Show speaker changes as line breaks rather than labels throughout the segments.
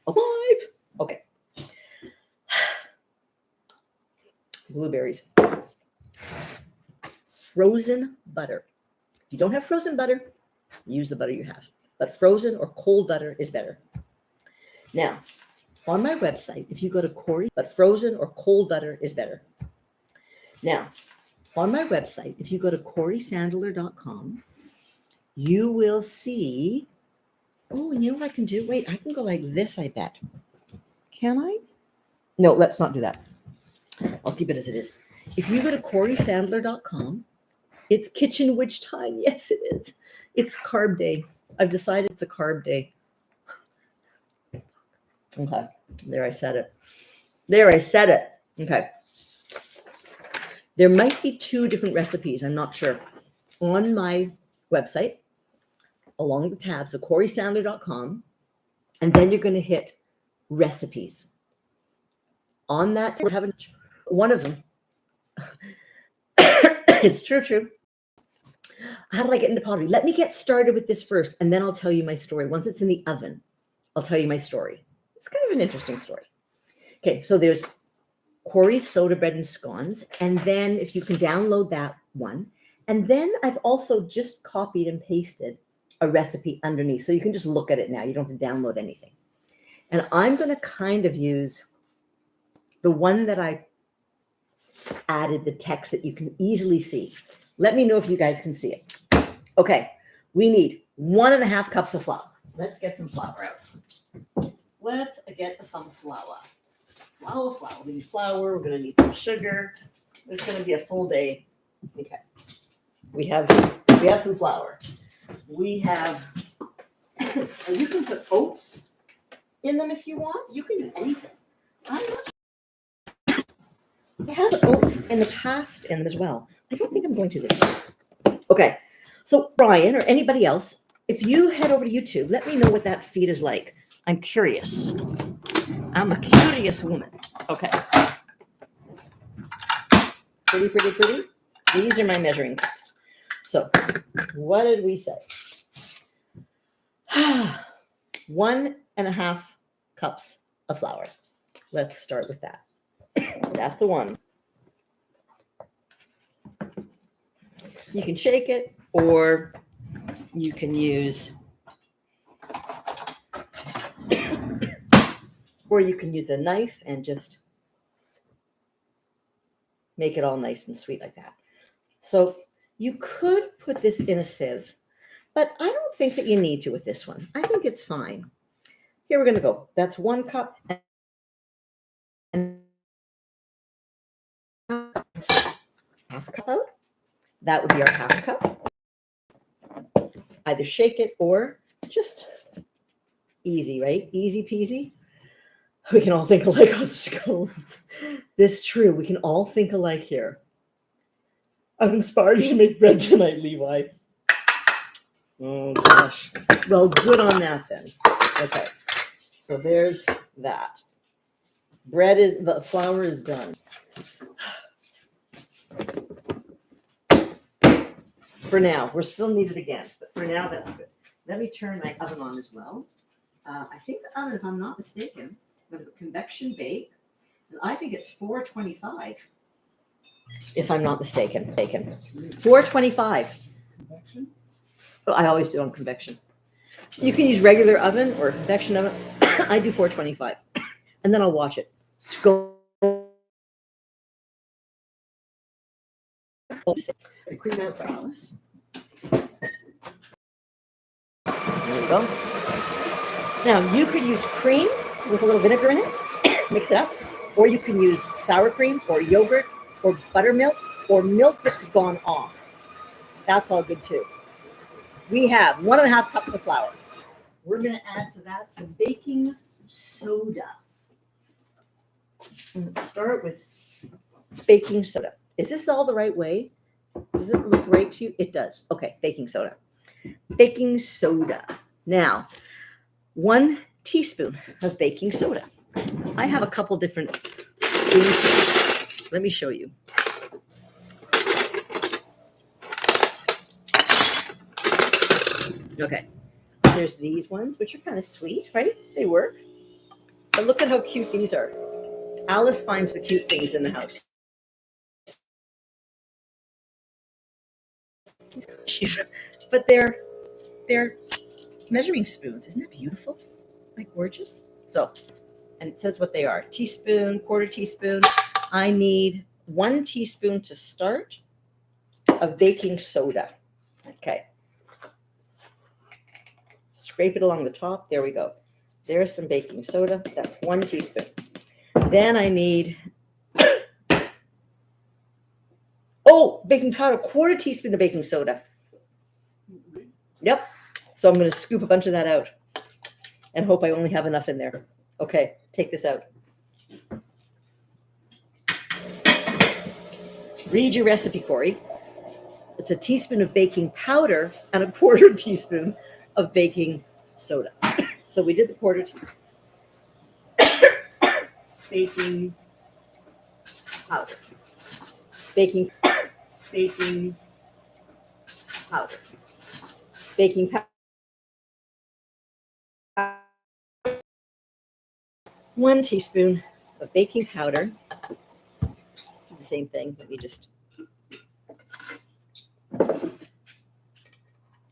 alive. Okay. Blueberries. Frozen butter. If you don't have frozen butter, use the butter you have. But frozen or cold butter is better. Now, on my website, if you go to Cori, but frozen or cold butter is better. Now, on my website, if you go to corisandler.com, you will see, oh, you know what I can do? Wait, I can go like this, I bet. Can I? No, let's not do that. I'll keep it as it is. If you go to corisandler.com, it's kitchen witch time. Yes, it is. It's carb day. I've decided it's a carb day. Okay, there I said it. There I said it. Okay. There might be 2 different recipes. I'm not sure. On my website, along the tab, so corisandler.com, and then you're going to hit recipes. On that, we're having one of them. It's true. How did I get into pottery? Let me get started with this first, and then I'll tell you my story. Once it's in the oven, I'll tell you my story. It's kind of an interesting story. Okay, so there's Cori's soda bread and scones, and then if you can download that one, and then I've also just copied and pasted a recipe underneath, so you can just look at it now. You don't have to download anything. And I'm going to kind of use the one that I added the text that you can easily see. Let me know if you guys can see it. Okay, we need 1.5 cups of flour. Let's get some flour out. Let's get some flour. Flour. We need flour. We're going to need some sugar. It's going to be a full day. Okay. We have some flour. We have, you can put oats in them if you want. You can do anything. I'm not sure. I had oats in the past in them as well. I don't think I'm going to this time. Okay. So Brian or anybody else, if you head over to YouTube, let me know what that feed is like. I'm curious. I'm a curious woman. Okay. Pretty. These are my measuring cups. So what did we say? 1.5 cups of flour. Let's start with that. That's a 1. You can shake it, or you can use a knife and just make it all nice and sweet like that. So you could put this in a sieve, but I don't think that you need to with this one. I think it's fine. Here we're going to go. That's 1 cup. And half a cup out. That would be our half a cup. Either shake it or just easy, right? Easy peasy. We can all think alike on scones. This is true. We can all think alike here. I've inspired you to make bread tonight, Levi. Oh, gosh. Well, good on that then. Okay. So there's that. The flour is done. For now, we're still needed again, but for now, that's good. Let me turn my oven on as well. I think the oven, if I'm not mistaken, I'm going to convection bake, and I think it's 425, if I'm not mistaken. 425. Convection? Oh, I always do on convection. You can use regular oven or convection oven. I do 425, and then I'll watch it. Cream out for Alice. There we go. Now, you could use cream with a little vinegar in it, mix it up, or you can use sour cream or yogurt or buttermilk or milk that's gone off. That's all good too. We have 1.5 cups of flour. We're going to add to that some baking soda. And let's start with baking soda. Is this all the right way? Does it look right to you? It does. Okay, baking soda. Baking soda. Now, 1 teaspoon of baking soda. I have a couple different spoons. Let me show you. Okay, there's these ones, which are kind of sweet, right? They work. But look at how cute these are. Alice finds the cute things in the house. But they're measuring spoons. Isn't that beautiful? Like gorgeous? So, and it says what they are. Teaspoon, quarter teaspoon. I need 1 teaspoon to start of baking soda. Okay. Scrape it along the top. There we go. There's some baking soda. That's 1 teaspoon. Then I need, baking powder, quarter teaspoon of baking soda. Yep. So I'm going to scoop a bunch of that out and hope I only have enough in there. Okay, take this out. Read your recipe, Cori. It's a teaspoon of baking powder and a quarter teaspoon of baking soda. So we did the quarter teaspoon. Baking powder. Baking powder. Baking powder. 1 teaspoon of baking powder. The same thing. Let me just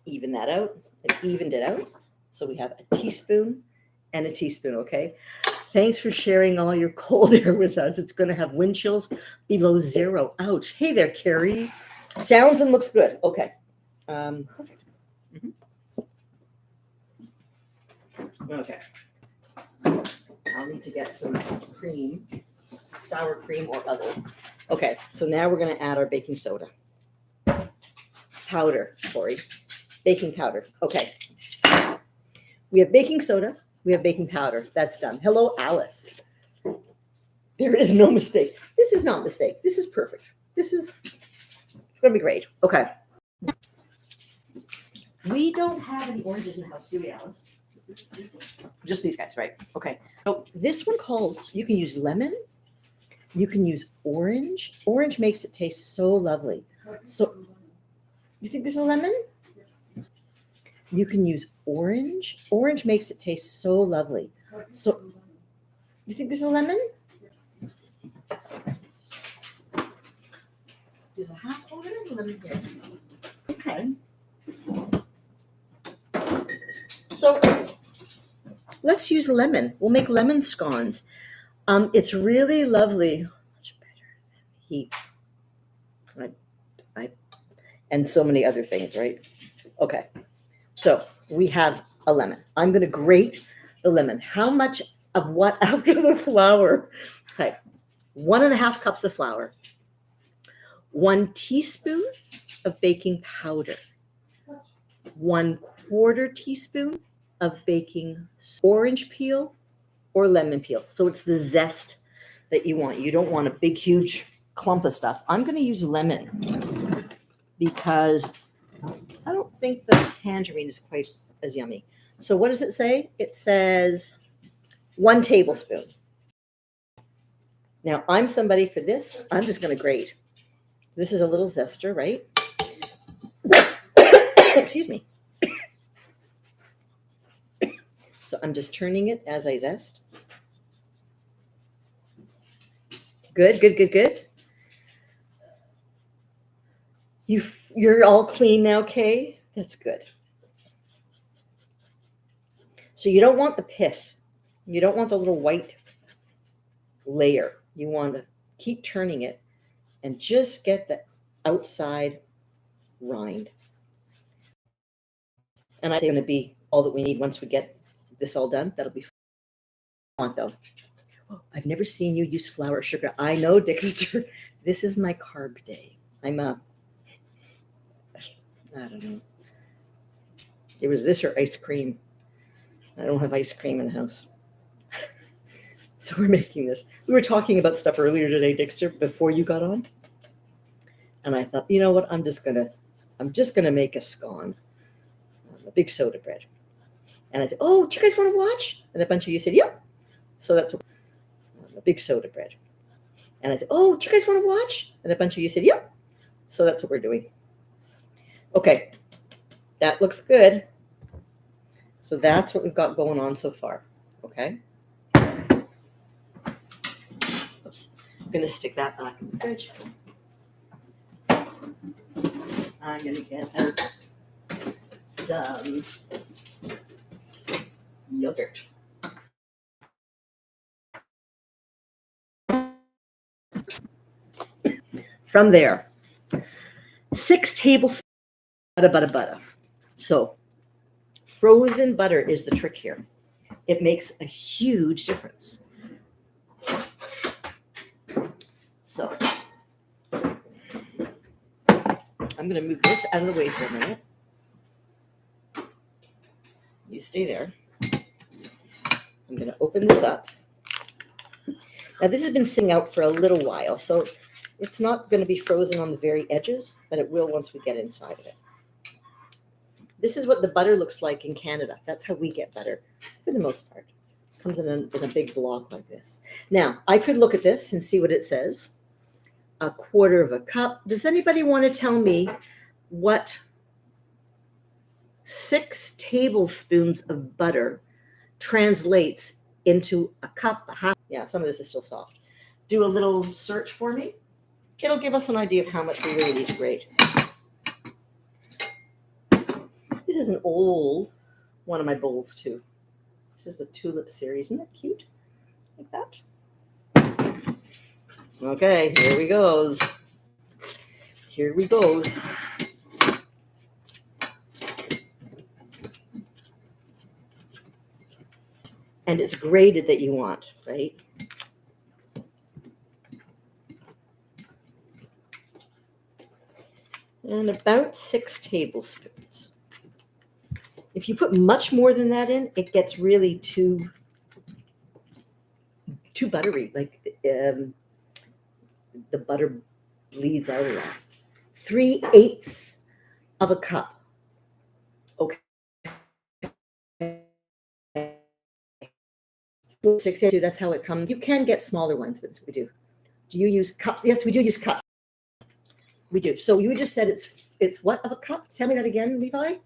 even that out. I evened it out. So we have a teaspoon and a teaspoon, okay? Thanks for sharing all your cold air with us. It's going to have wind chills below 0. Ouch. Hey there, Carrie. Sounds and looks good. Okay. Perfect. Okay. I'll need to get some cream, sour cream or other. Okay, so now we're going to add our baking soda. Powder, Cori. Baking powder. Okay. We have baking soda. We have baking powder. That's done. Hello, Alice. There is no mistake. This is not a mistake. This is perfect. It's going to be great. Okay. We don't have any oranges in the house, do we, Alice? Just these guys, right? Okay. So this one calls, you can use lemon. You can use orange. Orange makes it taste so lovely. So you think this is a lemon? You can use orange. Orange makes it taste so lovely. So you think this is a lemon? There's a half orange, there's a lemon here. Okay. So let's use lemon. We'll make lemon scones. It's really lovely. Much better than heat. And so many other things, right? Okay. So we have a lemon. I'm going to grate the lemon. How much of what after the flour? Okay. 1.5 cups of flour. 1 teaspoon of baking powder. 1/4 teaspoon of baking orange peel or lemon peel. So it's the zest that you want. You don't want a big, huge clump of stuff. I'm going to use lemon because I don't think the tangerine is quite as yummy. So what does it say? It says 1 tablespoon. Now, I'm somebody for this. I'm just going to grate. This is a little zester, right? Excuse me. So I'm just turning it as I zest. Good, good, good, good. You're all clean now, Kay? That's good. So you don't want the pith. You don't want the little white layer. You want to keep turning it and just get the outside rind. And I think it's going to be all that we need once we get this all done. That'll be fun, though. Oh, I've never seen you use flour or sugar. I know, Dexter. This is my carb day. I don't know. It was this or ice cream. I don't have ice cream in the house. So we're making this. We were talking about stuff earlier today, Dexter, before you got on. And I thought, you know what? I'm just gonna make a scone, a big soda bread. And I said, oh, do you guys want to watch? And a bunch of you said, yep. So that's a big soda bread. And I said, oh, do you guys want to watch? And a bunch of you said, yep. So that's what we're doing. Okay, that looks good. So that's what we've got going on so far. Okay. Oops. I'm going to stick that back in the fridge. I'm going to get out some yogurt. From there, 6 tablespoons of butter. So frozen butter is the trick here. It makes a huge difference. So I'm going to move this out of the way for a minute. You stay there. I'm going to open this up. Now this has been sitting out for a little while, so it's not going to be frozen on the very edges, but it will once we get inside of it. This is what the butter looks like in Canada. That's how we get butter for the most part. It comes in a big block like this. Now, I could look at this and see what it says. 1/4 cup. Does anybody want to tell me what 6 tablespoons of butter translates into a cup? Yeah, some of this is still soft. Do a little search for me. It'll give us an idea of how much we really need. Great. This is an old one of my bowls too. This is a tulip series. Isn't that cute? Like that. Okay, here we goes. Here we goes. And it's grated that you want, right? And about 6 tablespoons. If you put much more than that in, it gets really too buttery. Like the butter bleeds out of that. 3/8 of a cup. Okay. 6/2, that's how it comes. You can get smaller ones, but we do. Do you use cups? Yes, we do use cups. We do. So you just said it's what of a cup? Tell me that again, Levi.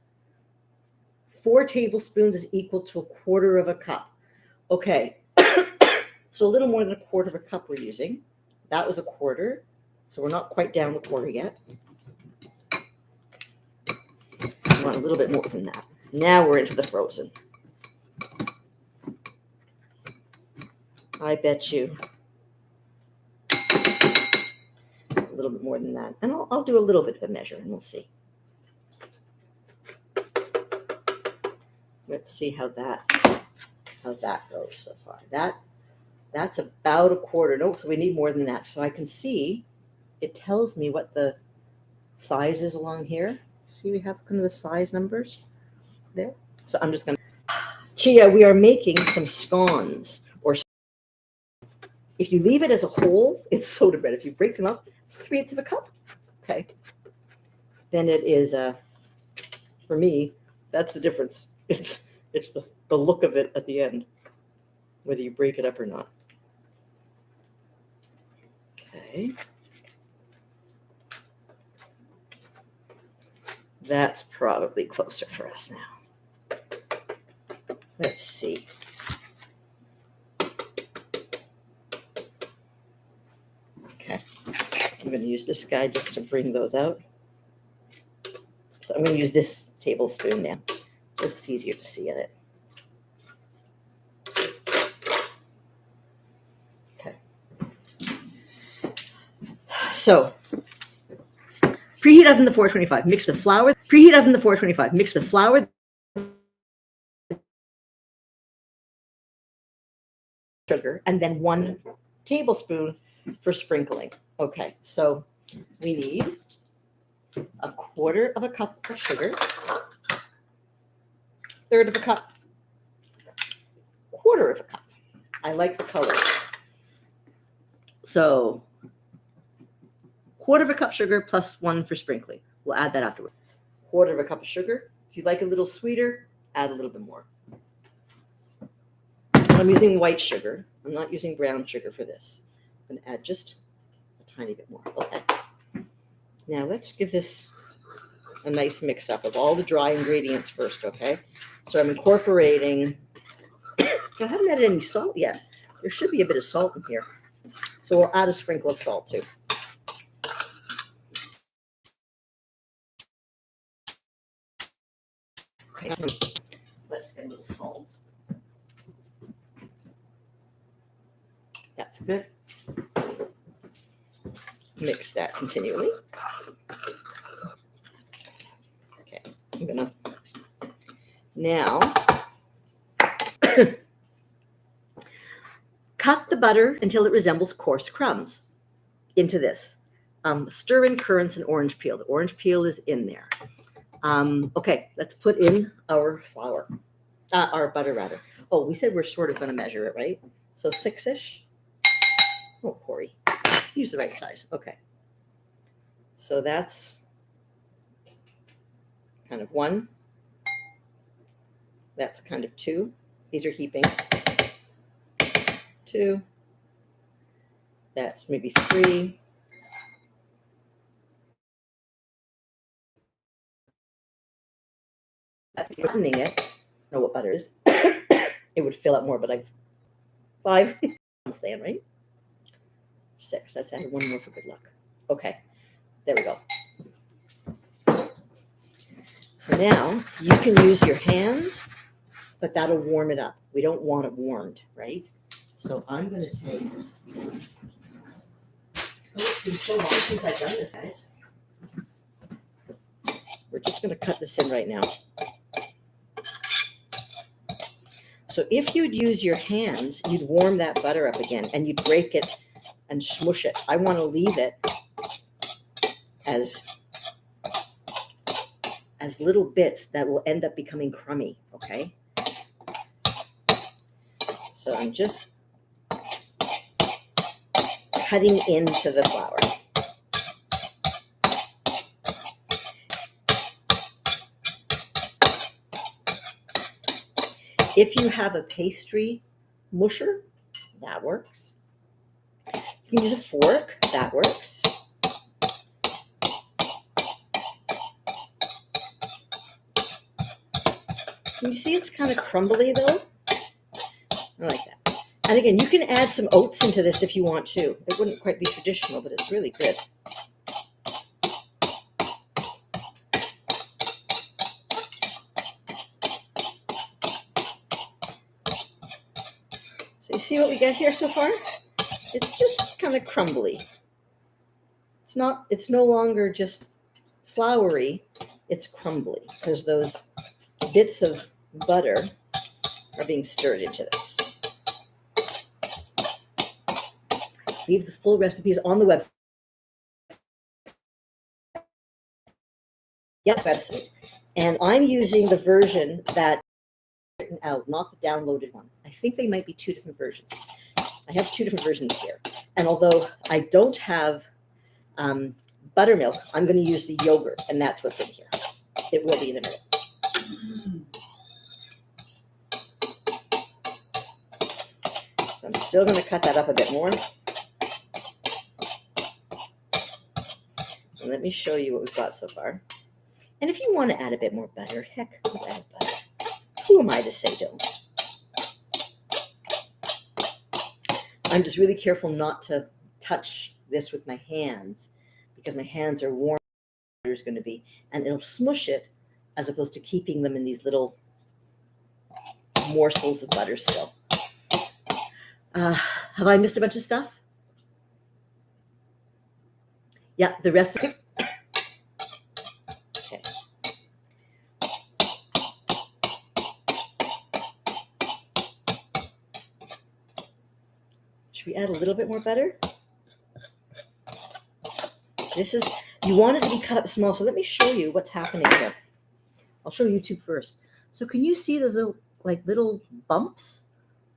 4 tablespoons is equal to 1/4 cup. Okay. So a little more than 1/4 cup we're using. That was 1/4. So we're not quite down the 1/4 yet. We want a little bit more than that. Now we're into the frozen. I bet you a little bit more than that. And I'll do a little bit of a measure and we'll see. Let's see how that goes so far. That's about 1/4. No, so we need more than that. So I can see it tells me what the size is along here. See, we have kind of the size numbers there. So I'm just going to, Chia, we are making some scones. Or if you leave it as a whole, it's soda bread. If you break them up, 3/8 cup. Okay. Then it is, for me, that's the difference. It's the look of it at the end, whether you break it up or not. Okay. That's probably closer for us now. Let's see. Okay. I'm going to use this guy just to bring those out. So I'm going to use this tablespoon now. Just it's easier to see in it. Okay. So preheat oven to 425. Mix the flour. Preheat oven to 425. Mix the flour, sugar, and then 1 tablespoon for sprinkling. Okay, so we need 1/4 cup of sugar, 1/3 cup, 1/4 cup. I like the color. So 1/4 cup sugar plus 1 for sprinkling. We'll add that afterward. 1/4 cup of sugar. If you'd like a little sweeter, add a little bit more. I'm using white sugar. I'm not using brown sugar for this. I'm going to add just a tiny bit more. Okay. Now let's give this a nice mix up of all the dry ingredients first, okay? So I'm incorporating, I haven't added any salt yet. There should be a bit of salt in here. So we'll add a sprinkle of salt too. Okay. Let's get a little salt. That's good. Mix that continually. Okay, I'm gonna now cut the butter until it resembles coarse crumbs into this. Stir in currants and orange peel. The orange peel is in there. Okay, let's put in our flour, our butter rather. Oh, we said we're sort of going to measure it, right? So 6-ish. Oh, Cori, use the right size. Okay. So that's kind of 1. That's kind of 2. These are heaping. 2. That's maybe 3. That's flattening it. I know what butter is. It would fill up more, but I've 5. I'm saying, right? 6. That's added 1 more for good luck. Okay, there we go. So now you can use your hands, but that'll warm it up. We don't want it warmed, right? So I'm going to take. Oh, it's been so long since I've done this, guys. We're just going to cut this in right now. So if you'd use your hands, you'd warm that butter up again, and you'd break it and smush it. I want to leave it as little bits that will end up becoming crummy, okay? So I'm just cutting into the flour. If you have a pastry musher, that works. You can use a fork, that works. Can you see it's kind of crumbly though? I like that. And again, you can add some oats into this if you want to. It wouldn't quite be traditional, but it's really good. So you see what we got here so far? It's just kind of crumbly. It's no longer just floury, it's crumbly because those bits of butter are being stirred into this. Leave the full recipes on the website. Yes, website. And I'm using the version that written out, not the downloaded one. I think they might be 2 different versions. I have 2 different versions here. And although I don't have buttermilk, I'm going to use the yogurt, and that's what's in here. It will be in a minute. So I'm still going to cut that up a bit more. And let me show you what we've got so far. And if you want to add a bit more butter, heck, add butter. Who am I to say don't? I'm just really careful not to touch this with my hands because my hands are warm. There's going to be, and it'll smush it as opposed to keeping them in these little morsels of butter still. Have I missed a bunch of stuff? Yeah, the recipe. Okay. Should we add a little bit more butter? You want it to be cut up small, so let me show you what's happening here. I'll show YouTube first. So can you see those little bumps?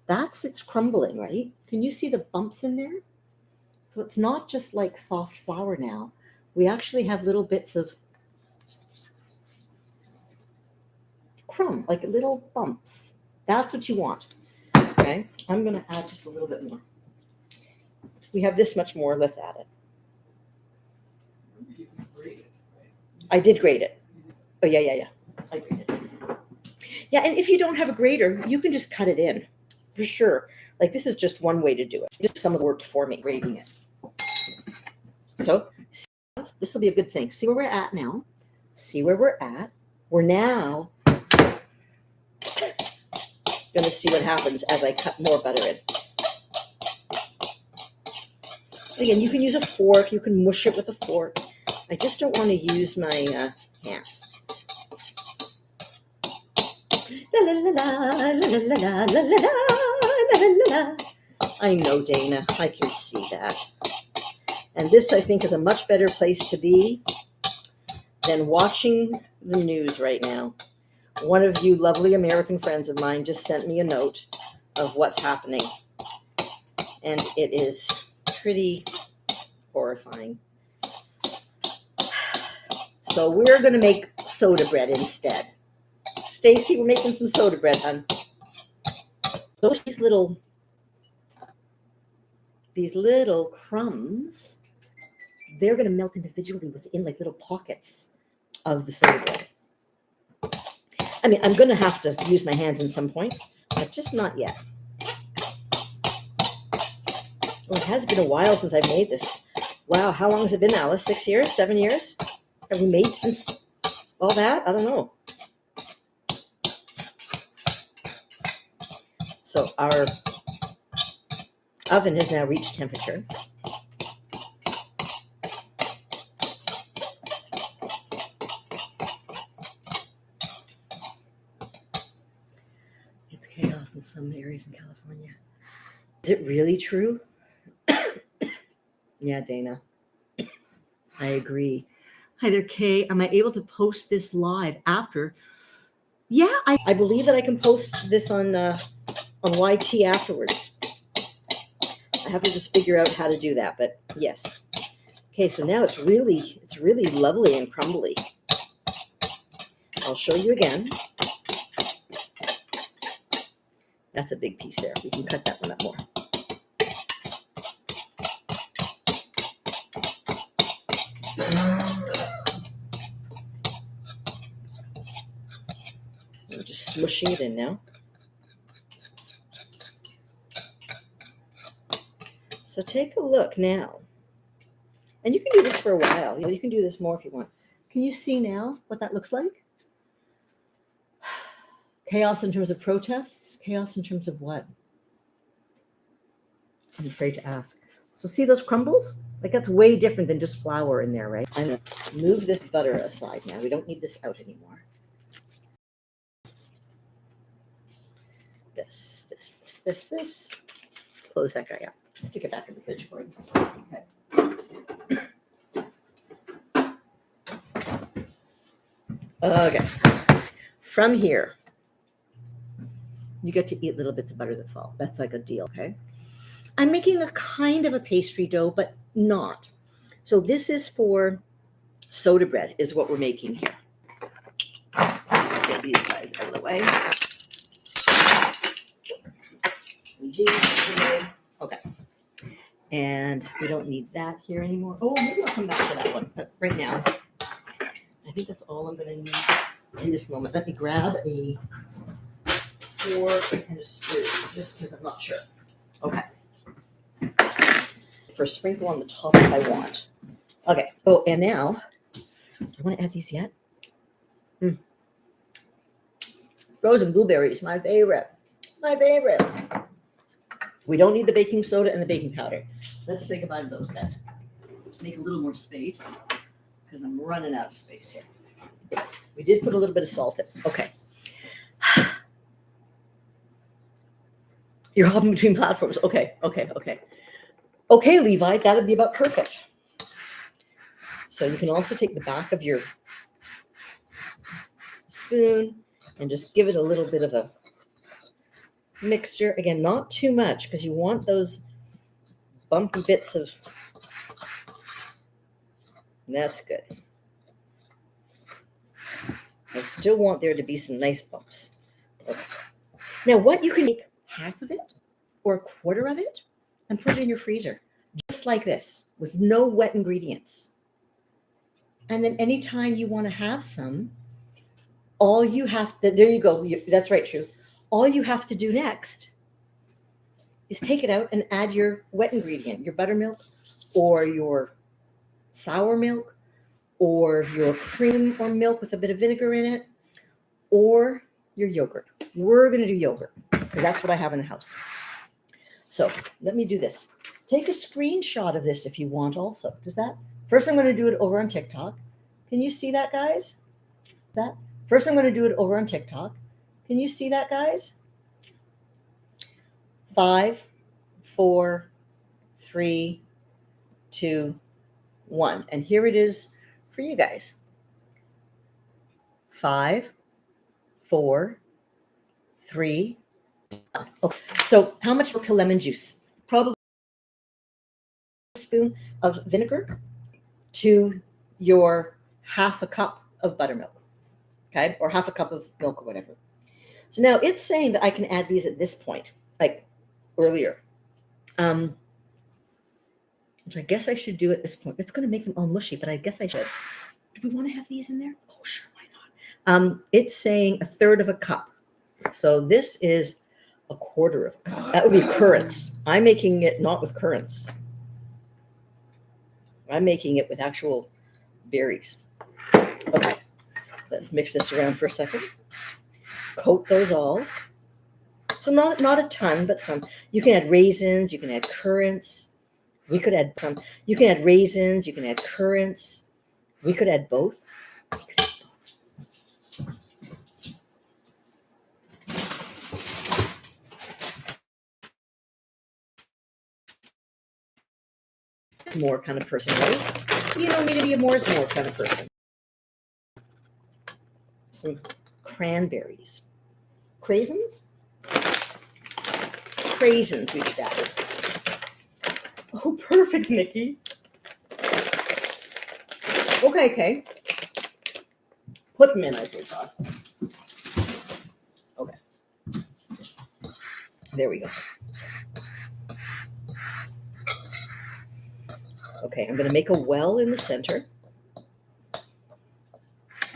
It's crumbling, right? Can you see the bumps in there? So it's not just like soft flour now. We actually have little bits of crumb, like little bumps. That's what you want. Okay, I'm going to add just a little bit more. We have this much more. Let's add it. I did grate it. Oh, yeah. I grated it. Yeah, and if you don't have a grater, you can just cut it in, for sure. Like this is just one way to do it. Just some of the work for me, grading it. So this will be a good thing. See where we're at now. See where we're at. We're now going to see what happens as I cut more butter in. Again, you can use a fork. You can mush it with a fork. I just don't want to use my hands. La, la, la, la, la, la, la, la, la, la, la. I know, Dana. I can see that. And this, I think, is a much better place to be than watching the news right now. One of you lovely American friends of mine just sent me a note of what's happening. And it is pretty horrifying. So we're going to make soda bread instead. Stacy, we're making some soda bread, hon. These little crumbs, they're going to melt individually within like little pockets of the soda bread. I mean, I'm going to have to use my hands at some point, but just not yet. Well, it has been a while since I've made this. Wow, how long has it been, Alice? 6 years? 7 years? Have we made since all that? I don't know. So our oven has now reached temperature. It's chaos in some areas in California. Is it really true? Yeah, Dana. I agree. Hi there, Kay. Am I able to post this live after? Yeah, I believe that I can post this on YT afterwards. I have to just figure out how to do that, but yes. Okay, so now it's really lovely and crumbly. I'll show you again. That's a big piece there. We can cut that one up more. I'm just smushing it in now. So take a look now. And you can do this for a while. You can do this more if you want. Can you see now what that looks like? Chaos in terms of protests? Chaos in terms of what? I'm afraid to ask. So see those crumbles? Like that's way different than just flour in there, right? I'm going to move this butter aside now. We don't need this out anymore. This. Close that guy up. Stick it back in the fridge for you. Okay. From here, you get to eat little bits of butter that fall. That's like a deal, okay? I'm making a kind of a pastry dough, but not. So this is for soda bread is what we're making here. Get these guys out of the way. Okay. And we don't need that here anymore. Oh, maybe I'll come back to that one. But right now, I think that's all I'm going to need in this moment. Let me grab a fork and a spoon, just because I'm not sure. Okay. For a sprinkle on the top if I want. Okay. Oh, and now, do I want to add these yet? Frozen blueberries, my favorite. My favorite. We don't need the baking soda and the baking powder. Let's say goodbye to those guys. Make a little more space because I'm running out of space here. We did put a little bit of salt in. Okay. You're hopping between platforms. Okay. Okay, Levi, that would be about perfect. So you can also take the back of your spoon and just give it a little bit of a mixture. Again, not too much because you want those bumpy bits of, that's good. I still want there to be some nice bumps. Okay. Now what you can make half of it or a quarter of it and put it in your freezer, just like this, with no wet ingredients. And then anytime you want to have some, all you have to, there you go. That's right, True. All you have to do next is take it out and add your wet ingredient, your buttermilk or your sour milk or your cream or milk with a bit of vinegar in it or your yogurt. We're going to do yogurt because that's what I have in the house. So let me do this. Take a screenshot of this if you want also. Does that? First, I'm going to do it over on TikTok. Can you see that, guys? That? First, I'm going to do it over on TikTok. Can you see that, guys? 5, 4, 3, 2, 1. And here it is for you guys. 5, 4, 3, 1. Okay. So how much to lemon juice? Probably a spoon of vinegar to your half a cup of buttermilk. Okay. Or half a cup of milk or whatever. So now it's saying that I can add these at this point, like earlier. Which I guess I should do at this point. It's going to make them all mushy, but I guess I should. Do we want to have these in there? Oh, sure, why not? It's saying 1/3 of a cup. So this is 1/4 of a cup. That would be currants. I'm making it not with currants. I'm making it with actual berries. Okay, let's mix this around for a second. Coat those all. So not a ton, but some. You can add raisins. You can add currants. We could add some. You can add raisins. You can add currants. We could add both. More kind of person, right? You don't need to be a more kind of person. Some cranberries. Craisins? Craisins we should add. Oh, perfect, Nikki. Okay. Put them in, I say, Todd. Okay. There we go. Okay, I'm going to make a well in the center.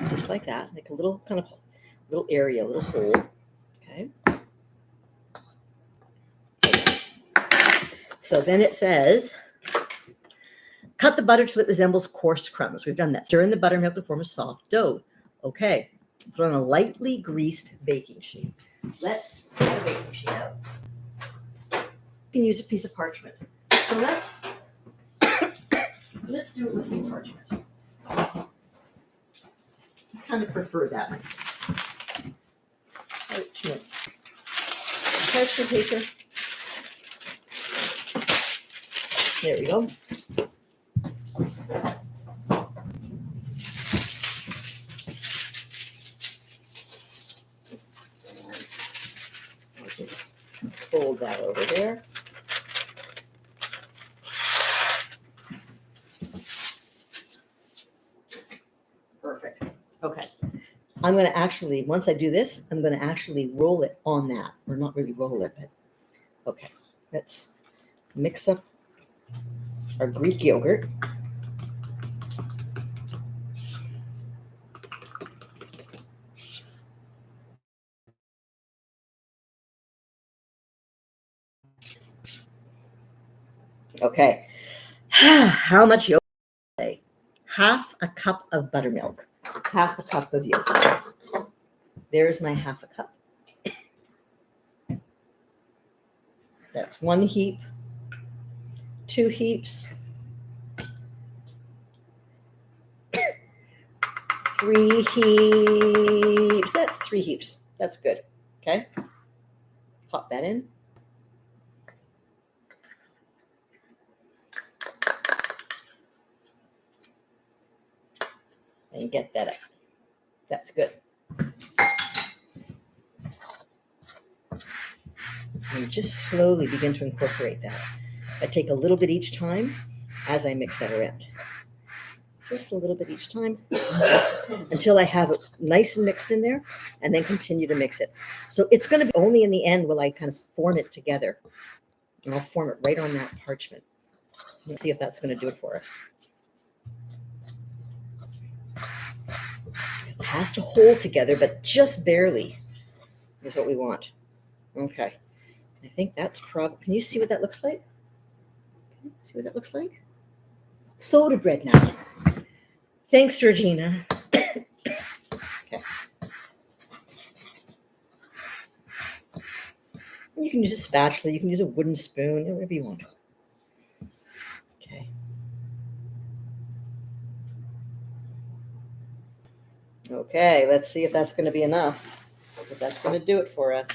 Just like that. Like a little kind of little area, a little hole. Okay. So then it says, cut the butter till it resembles coarse crumbs. We've done that. Stir in the buttermilk to form a soft dough. Okay. Put on a lightly greased baking sheet. Let's get a baking sheet out. You can use a piece of parchment. So let's do it with some parchment. I kind of prefer that myself. Parchment paper. There we go. I'll just fold that over there. Perfect. Okay. I'm going to actually, once I do this, I'm going to actually roll it on that. Or not really roll it, but okay. Let's mix up our Greek yogurt. Okay. How much yogurt? Half a cup of buttermilk. Half a cup of yogurt. There's my half a cup. That's 1 heap, 2 heaps, 3 heaps. That's 3 heaps. That's good. Okay. Pop that in. And get that up. That's good. And just slowly begin to incorporate that. I take a little bit each time as I mix that around. Just a little bit each time until I have it nice and mixed in there, and then continue to mix it. So it's going to be only in the end will I kind of form it together. And I'll form it right on that parchment. Let's see if that's going to do it for us. It has to hold together, but just barely is what we want. Okay. I think that's probably, can you see what that looks like? See what that looks like? Soda bread now. Thanks, Georgina. Okay. You can use a spatula, you can use a wooden spoon, whatever you want. Okay. Okay, let's see if that's going to be enough. If that's going to do it for us.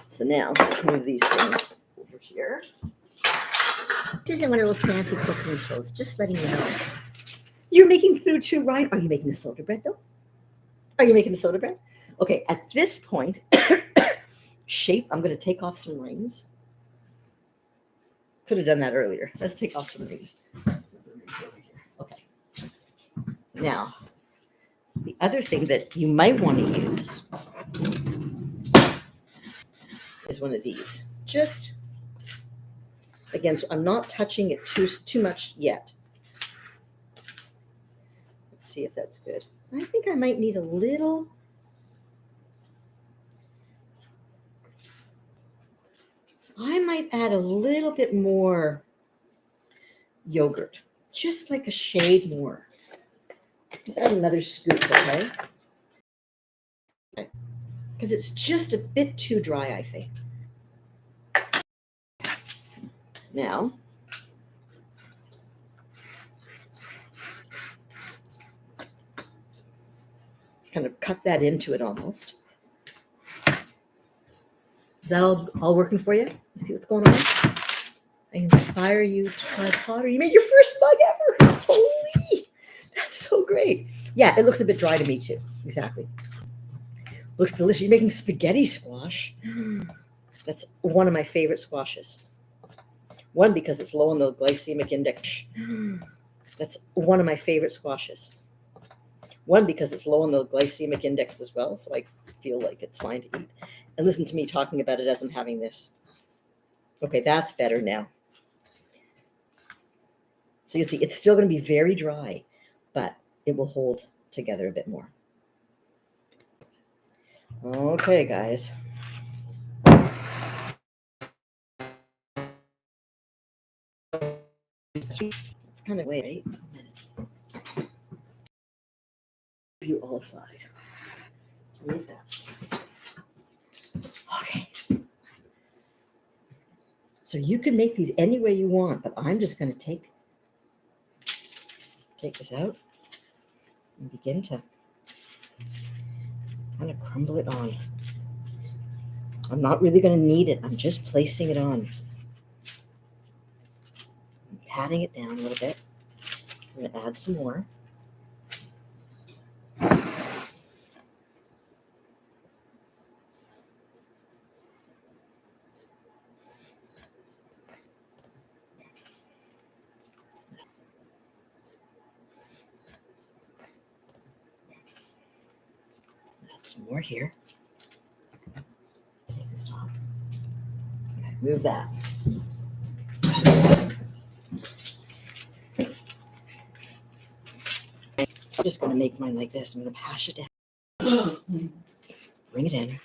So now let's move these things over here. This isn't one of those fancy cooking shows, just letting you know. You're making food too, right? Are you making the soda bread though? Are you making the soda bread? Okay, at this point, shape, I'm going to take off some rings. Could have done that earlier. Let's take off some rings. Okay. Now, the other thing that you might want to use is one of these. Just, again, so I'm not touching it too much yet. Let's see if that's good. I think I might need a little. I might add a little bit more yogurt, just like a shade more. Let's add another scoop, okay? Because it's just a bit too dry, I think. So now, kind of cut that into it almost. Is that all working for you? You see what's going on? I inspire you to try pottery. You made your first mug ever. Holy, that's so great. Yeah, it looks a bit dry to me too. Exactly. Looks delicious. You're making spaghetti squash. That's one of my favorite squashes. One, because it's low on the glycemic index. That's one of my favorite squashes. One, because it's low on the glycemic index as well, so I feel like it's fine to eat. And listen to me talking about it as I'm having this. Okay, that's better now. So you can see it's still going to be very dry, but it will hold together a bit more. Okay, guys. It's kind of late, right? You all side. Move that. Okay. So you can make these any way you want, but I'm just going to take this out and begin to kind of crumble it on. I'm not really going to knead it. I'm just placing it on. I'm patting it down a little bit. I'm going to add some more. Some more here. Take this top. Okay, move that. I'm just going to make mine like this. I'm going to hash it down. Bring it in.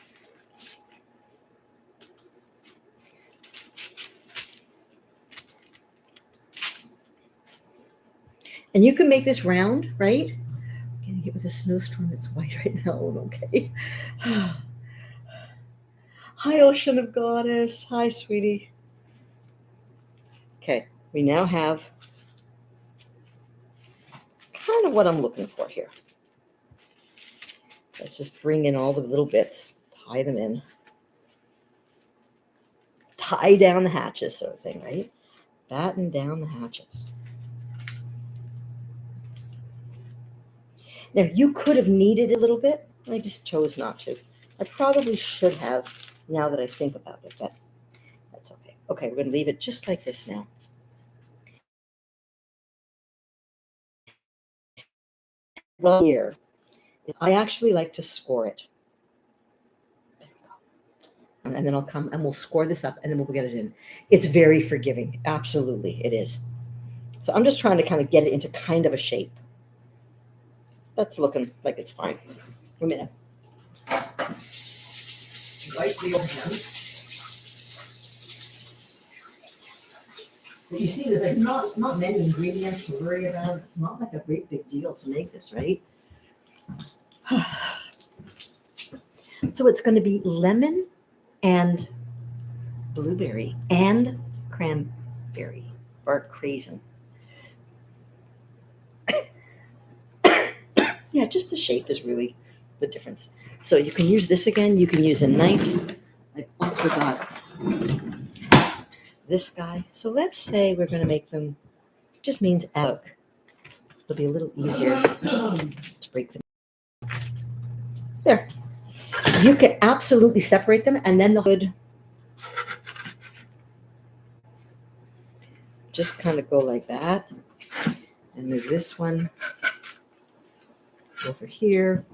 And you can make this round, right? Getting hit with a snowstorm. It's white right now. Okay. Hi, Ocean of Goddess. Hi, sweetie. Okay, we now have kind of what I'm looking for here. Let's just bring in all the little bits, tie them in. Tie down the hatches sort of thing, right? Batten down the hatches. Now, you could have kneaded it a little bit. I just chose not to. I probably should have now that I think about it, but that's okay. Okay, we're going to leave it just like this now. Well, here, I actually like to score it. There we go. And then I'll come and we'll score this up and then we'll get it in. It's very forgiving. Absolutely, it is. So I'm just trying to kind of get it into kind of a shape. That's looking like it's fine. A minute. Wipe the old hands. But you see, there's like not many ingredients to worry about. It's not like a great big deal to make this, right? So it's going to be lemon and blueberry and cranberry or craisin. Yeah, just the shape is really the difference. So you can use this again. You can use a knife. I've also got this guy. So let's say we're going to make them, just means out. It'll be a little easier to break them. There. You can absolutely separate them, and then the hood just kind of go like that. And move this one over here.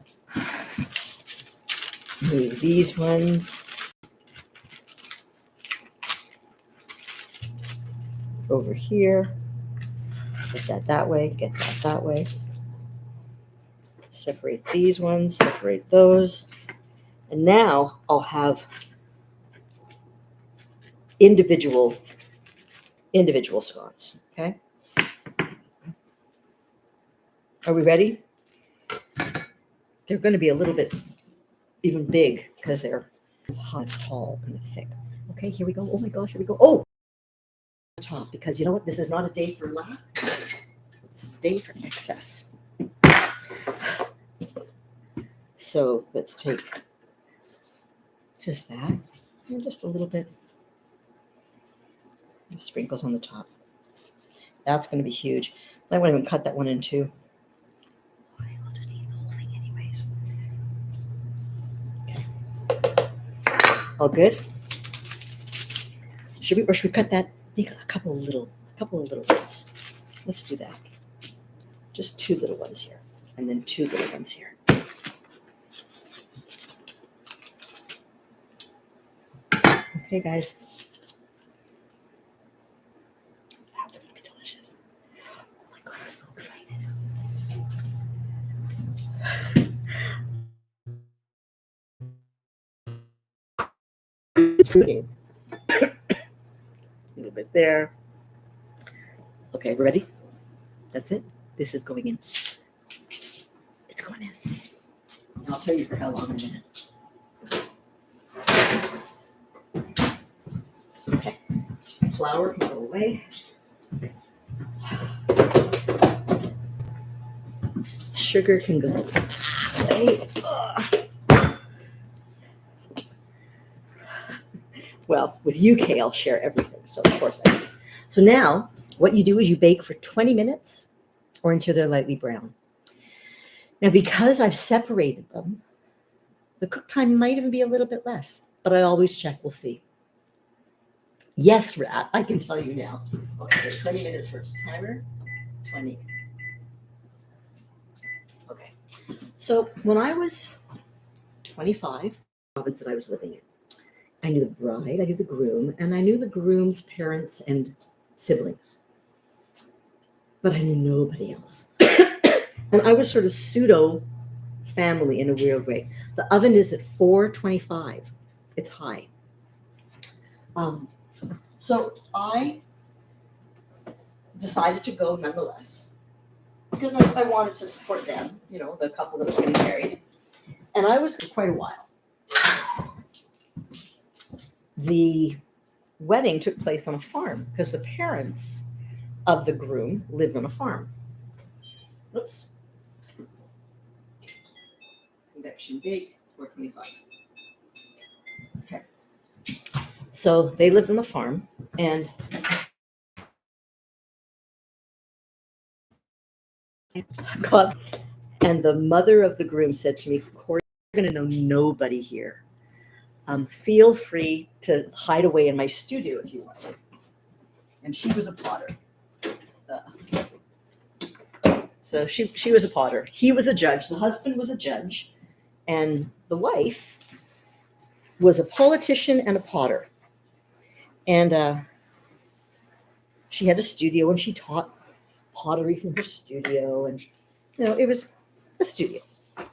Move these ones over here. Get that that way, get that way. Separate these ones, separate those. And now I'll have individual scones, okay? Are we ready? They're going to be a little bit even big because they're hot, tall, kind of thick. Okay, here we go. Oh my gosh, here we go. Oh, top, because you know what? This is not a day for lack. This is a day for excess. So let's take just that and just a little bit of sprinkles on the top. That's going to be huge. I won't even cut that one in two. I'll just eat the whole thing anyways. Okay. All good? Should we cut that? Make a couple of little ones. Let's do that. Just two little ones here, and then two little ones here. Okay, guys. That's going to be delicious. Oh my God, I'm so excited. A little bit there. Okay, we're ready? That's it. This is going in. It's going in. And I'll tell you for how long in a minute. Okay. Flour can go away. Sugar can go away. Well, with UK, I'll share everything. So, of course, I do. So now, what you do is you bake for 20 minutes or until they're lightly brown. Now, because I've separated them, the cook time might even be a little bit less, but I always check. We'll see. Yes, Rat, I can tell you now. Okay, 20 minutes first. Timer, 20. Okay. So when I was 25, the province that I was living in, I knew the bride, I knew the groom, and I knew the groom's parents and siblings. But I knew nobody else. And I was sort of pseudo family in a weird way. The oven is at 425. It's high. So I decided to go nonetheless because I wanted to support them, you know, the couple that was getting married. And I was quite a while. The wedding took place on a farm because the parents of the groom lived on a farm. Oops. Convection big, 425. Okay. So they lived on the farm, and God, and the mother of the groom said to me, Cori, you're going to know nobody here. Feel free to hide away in my studio if you want. And she was a potter. So she was a potter. He was a judge. The husband was a judge. And the wife was a politician and a potter. And she had a studio, and she taught pottery from her studio. And, you know, it was a studio.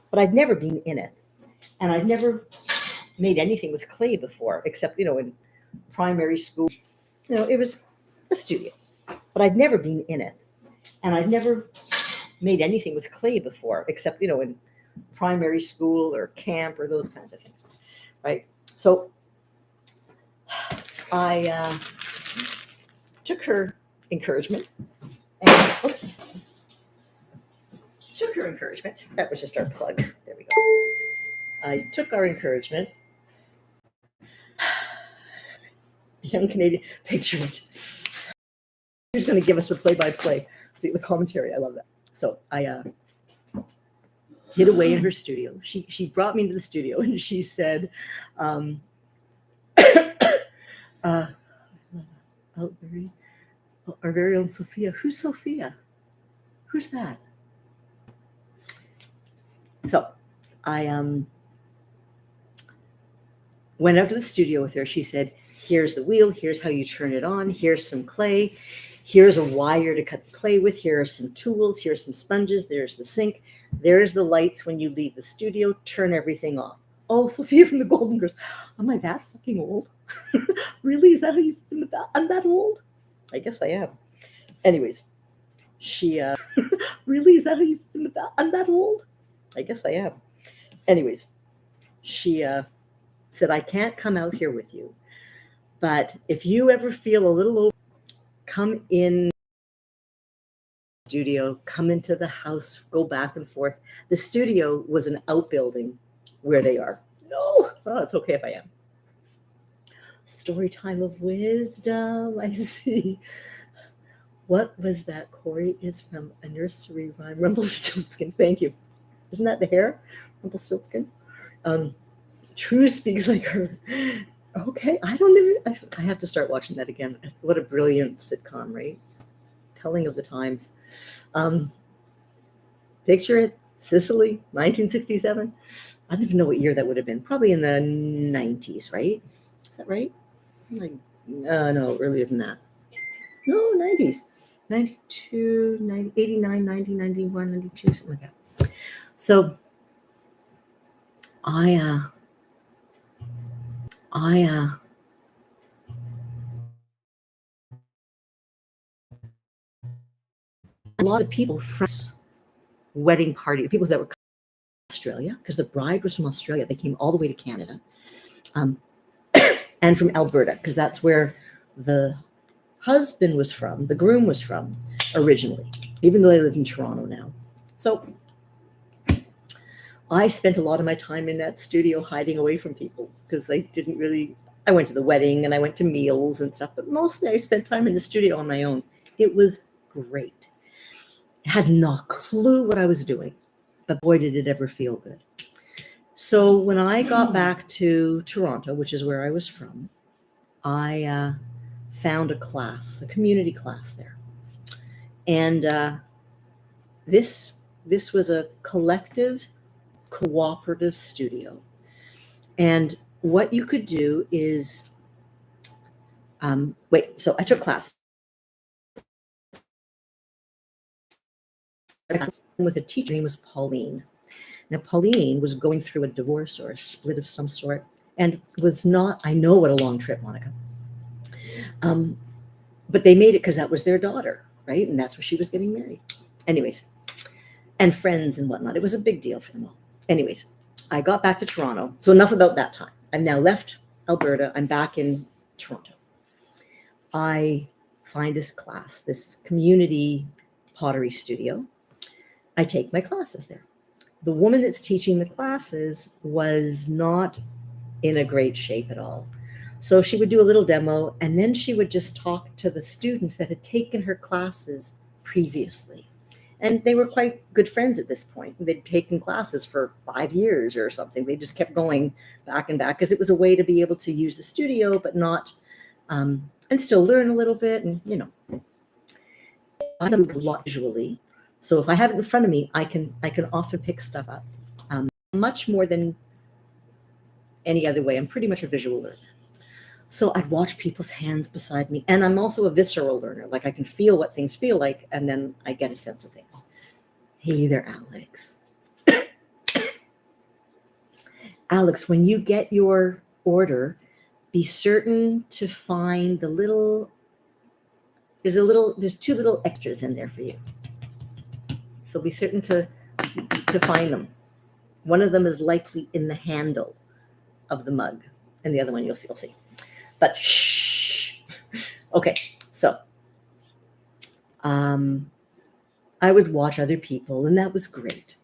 But I'd never been in it. And I'd never made anything with clay before, except, in primary school. It was a studio, but I'd never been in it. And I'd never made anything with clay before, except, in primary school or camp or those kinds of things, right? So I took her encouragement and, took her encouragement. That was just our plug. There we go. I took our encouragement. Young Canadian, picture it. Who's going to give us a play-by-play, the commentary? I love that. So I hid away in her studio. She brought me into the studio and she said, our very own Sophia. Who's Sophia? Who's that? So I went out to the studio with her. She said, here's the wheel. Here's how you turn it on. Here's some clay. Here's a wire to cut the clay with. Here are some tools. Here's some sponges. There's the sink. There's the lights when you leave the studio. Turn everything off. Oh, Sophia from the Golden Girls. Am I that fucking old? Really? Is that how you think that? I'm that old? I guess I am. Anyways, she really? Is that how you think that? I'm that old? I guess I am. Anyways, she said, I can't come out here with you, but if you ever feel a little over, come in the studio, come into the house, go back and forth. The studio was an outbuilding where they are. No, oh, it's okay if I am. Story time of wisdom. I see. What was that? Cori is from a nursery rhyme. Rumpelstiltskin. Thank you. Isn't that the hair? Rumpelstiltskin. True speaks like her. Okay, I have to start watching that again. What a brilliant sitcom, right? Telling of the times. Picture it, Sicily, 1967. I don't even know what year that would have been. Probably in the 90s, right? Is that right? No, earlier than that. No, 90s. 92, 90, 89, 90, 91, 92, something like that. So I a lot of people from wedding party, people that were from Australia, because the bride was from Australia. They came all the way to Canada, and from Alberta, because that's where the husband was from, the groom was from originally, even though they live in Toronto now. So I spent a lot of my time in that studio hiding away from people because I didn't really, I went to the wedding and I went to meals and stuff, but mostly I spent time in the studio on my own. It was great. I had no clue what I was doing, but boy, did it ever feel good. So when I got back to Toronto, which is where I was from, I found a class, a community class there. And this was a collective, cooperative studio. And what you could do is, so I took classes with a teacher. Her name was Pauline. Now, Pauline was going through a divorce or a split of some sort and was not, I know what a long trip, Monica. But they made it because that was their daughter, right? And that's where she was getting married. Anyways, and friends and whatnot. It was a big deal for them all. Anyways, I got back to Toronto. So enough about that time. I've now left Alberta. I'm back in Toronto. I find this class, this community pottery studio. I take my classes there. The woman that's teaching the classes was not in a great shape at all. So she would do a little demo and then she would just talk to the students that had taken her classes previously. And they were quite good friends at this point. They'd taken classes for 5 years or something. They just kept going back and back because it was a way to be able to use the studio, but not, and still learn a little bit. And, I learned a lot visually. So if I have it in front of me, I can often pick stuff up much more than any other way. I'm pretty much a visual learner. So I'd watch people's hands beside me. And I'm also a visceral learner. Like I can feel what things feel like, and then I get a sense of things. Hey there, Alex. Alex, when you get your order, be certain to find the little, there's two little extras in there for you. So be certain to find them. One of them is likely in the handle of the mug, and the other one you'll see. But shh. Okay, so I would watch other people, and that was great.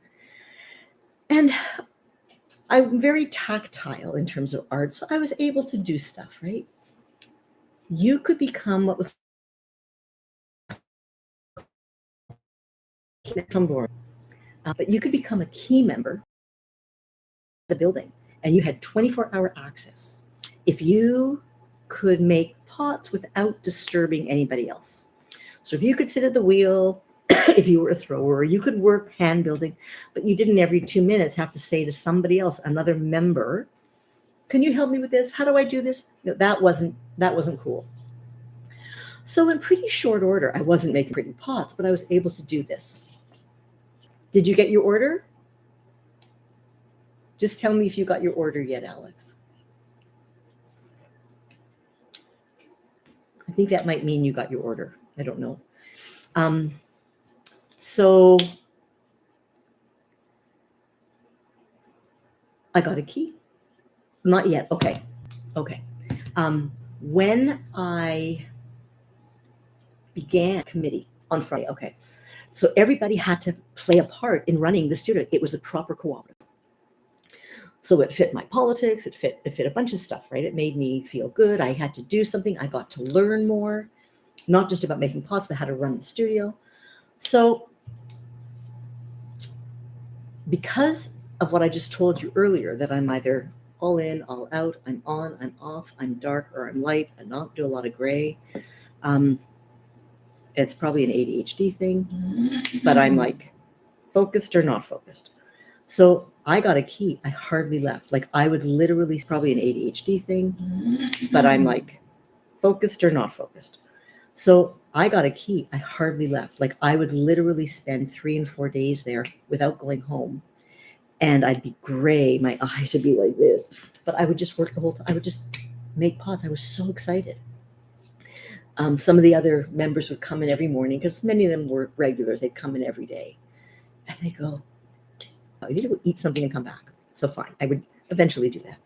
And I'm very tactile in terms of art, so I was able to do stuff, right? You could become what was but you could become a key member of the building, and you had 24-hour access. If you could make pots without disturbing anybody else. So if you could sit at the wheel, if you were a thrower, you could work hand building, but you didn't every 2 minutes have to say to somebody else, another member, can you help me with this? How do I do this? No, that wasn't cool. So in pretty short order, I wasn't making pretty pots, but I was able to do this. Did you get your order? Just tell me if you got your order yet, Alex. I think that might mean you got your order. I don't know. So I got a key. Not yet. Okay. When I began committee on Friday, okay. So everybody had to play a part in running the studio. It was a proper cooperative. So it fit my politics, it fit a bunch of stuff, right? It made me feel good. I had to do something. I got to learn more, not just about making pots, but how to run the studio. So because of what I just told you earlier, that I'm either all in, all out, I'm on, I'm off, I'm dark or I'm light, I don't do a lot of gray. It's probably an ADHD thing, but I'm like focused or not focused. So I got a key. I hardly left. Like I would literally, probably an ADHD thing, but I'm like focused or not focused. So I got a key. I hardly left. Like I would literally spend 3 and 4 days there without going home. And I'd be gray. My eyes would be like this, but I would just work the whole time. I would just make pots. I was so excited. Some of the other members would come in every morning because many of them were regulars. They'd come in every day and they go, oh, you need to go eat something and come back. So fine. I would eventually do that.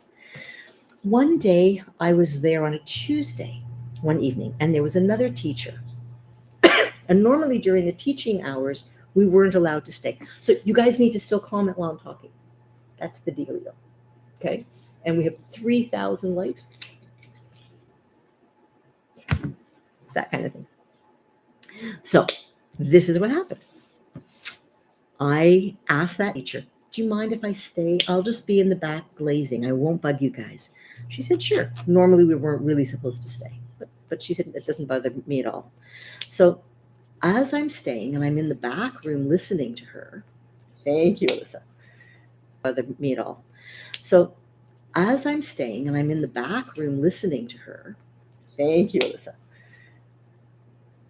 One day I was there on a Tuesday, one evening, and there was another teacher. And normally during the teaching hours, we weren't allowed to stay. So you guys need to still comment while I'm talking. That's the dealio. Okay. And we have 3,000 likes. That kind of thing. So this is what happened. I asked that teacher, do you mind if I stay? I'll just be in the back glazing. I won't bug you guys. She said, sure. Normally we weren't really supposed to stay, but she said, it doesn't bother me at all. So as I'm staying and I'm in the back room listening to her, thank you, Alyssa, bother me at all. So as I'm staying and I'm in the back room listening to her, thank you, Alyssa,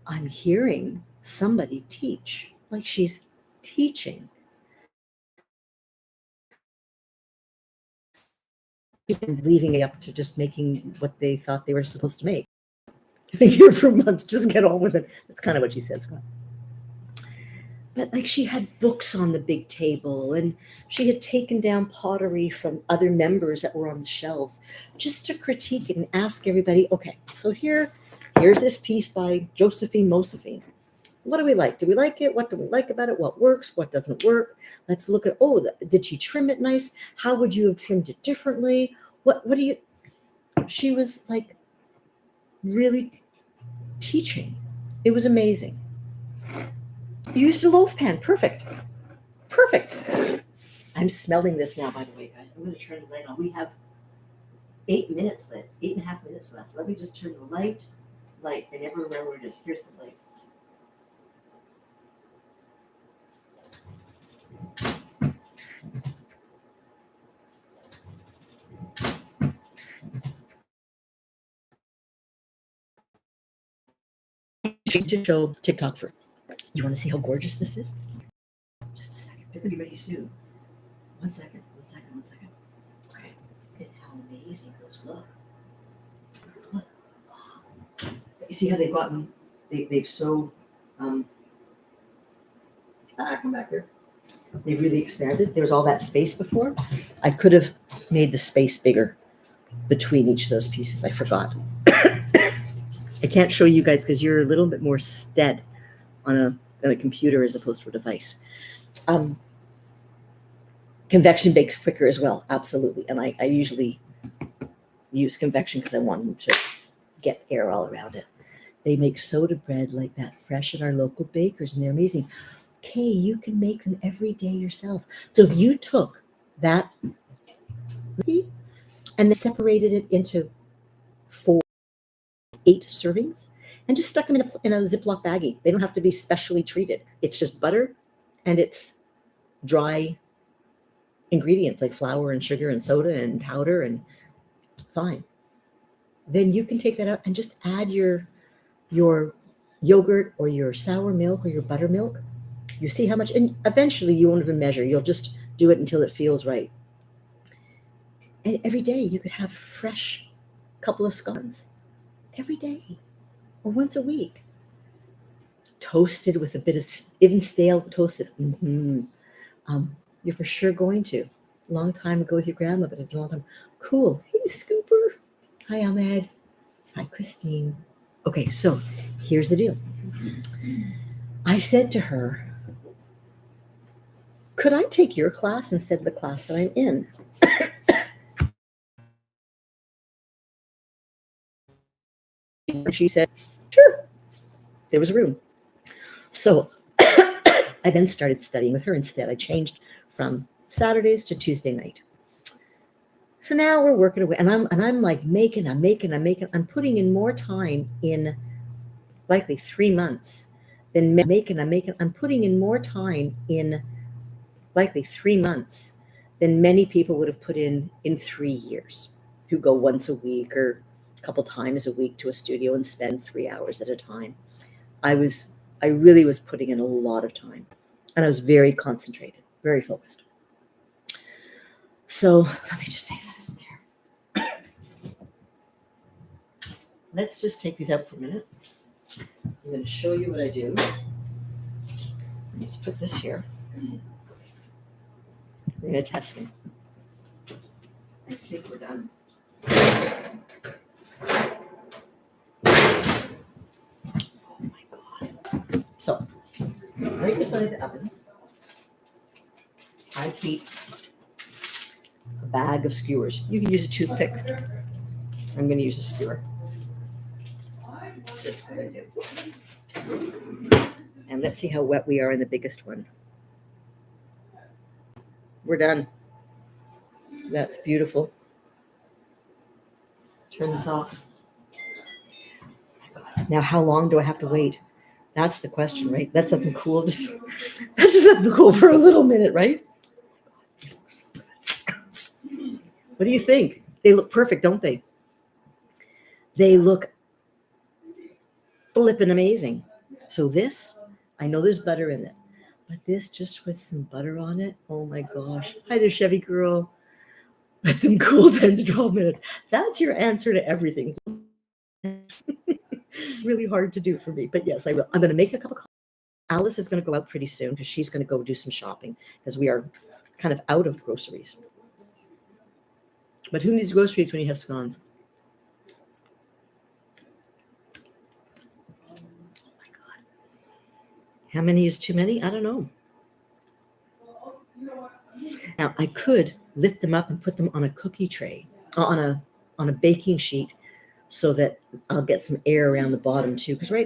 I'm hearing somebody teach, like she's teaching. Leaving it up to just making what they thought they were supposed to make. I've been here for months, just get on with it. That's kind of what she said, Scott. But like she had books on the big table and she had taken down pottery from other members that were on the shelves just to critique it and ask everybody, okay, so here's this piece by Josephine Mosephine. What do we like? Do we like it? What do we like about it? What works? What doesn't work? Let's look at, did she trim it nice? How would you have trimmed it differently? What do you, she was like really teaching. It was amazing. Used a loaf pan. Perfect. I'm smelling this now, by the way, guys. I'm going to turn the light on. We have 8 minutes left, 8.5 minutes left. Let me just turn the light. I never remember where it is. Here's the light. To show TikTok for. You want to see how gorgeous this is? Just a second. They're going to be ready soon. One second. Okay. Look. Look. You see how they've gotten, they've so, come back here. They've really expanded. There was all that space before. I could have made the space bigger between each of those pieces. I forgot. I can't show you guys because you're a little bit more stead on a computer as opposed to a device. Convection bakes quicker as well, absolutely. And I usually use convection because I want them to get air all around it. They make soda bread like that fresh at our local bakers, and they're amazing. Okay, you can make them every day yourself. So if you took that and then separated it into 8 servings and just stuck them in a Ziploc baggie. They don't have to be specially treated. It's just butter and it's dry ingredients like flour and sugar and soda and powder and fine. Then you can take that out and just add your yogurt or your sour milk or your buttermilk. You see how much, and eventually you won't even measure. You'll just do it until it feels right. And every day you could have a fresh couple of scones. Every day or once a week. Toasted with a bit of, even stale toasted. You're for sure going to. Long time ago with your grandma, but it's a long time. Cool. Hey, Scooper. Hi, Ahmed. Hi, Christine. Okay, so here's the deal. I said to her, could I take your class instead of the class that I'm in? And she said, sure. There was room. So I then started studying with her instead. I changed from Saturdays to Tuesday night. So now we're working away, and I'm like I'm putting in more time in likely 3 months than I'm putting in more time in likely 3 months than many people would have put in 3 years, who go once a week or a couple times a week to a studio and spend 3 hours at a time. I really was putting in a lot of time, and I was very concentrated, very focused. So let me just take that in there. Let's just take these out for a minute. I'm going to show you what I do. Let's put this here. We're going to test them. I think we're done. Oh my God. So, right beside the oven, I keep a bag of skewers. You can use a toothpick. I'm going to use a skewer. Just as I do. And let's see how wet we are in the biggest one. We're done. That's beautiful. Turn this off. Now, how long do I have to wait? That's the question, right? Let's let them cool. Let's just let them cool for a little minute, right? What do you think? They look perfect, don't they? They look flippin' amazing. So this, I know there's butter in it, but this just with some butter on it, oh my gosh. Hi there, Chevy girl. Let them cool 10 to 12 minutes. That's your answer to everything. Really hard to do for me, but yes, I will. I'm going to make a cup of coffee. Alice is going to go out pretty soon because she's going to go do some shopping because we are kind of out of groceries. But who needs groceries when you have scones? Oh my God. How many is too many? I don't know. Now I could lift them up and put them on a cookie tray, on a baking sheet, so that I'll get some air around the bottom too. Because right now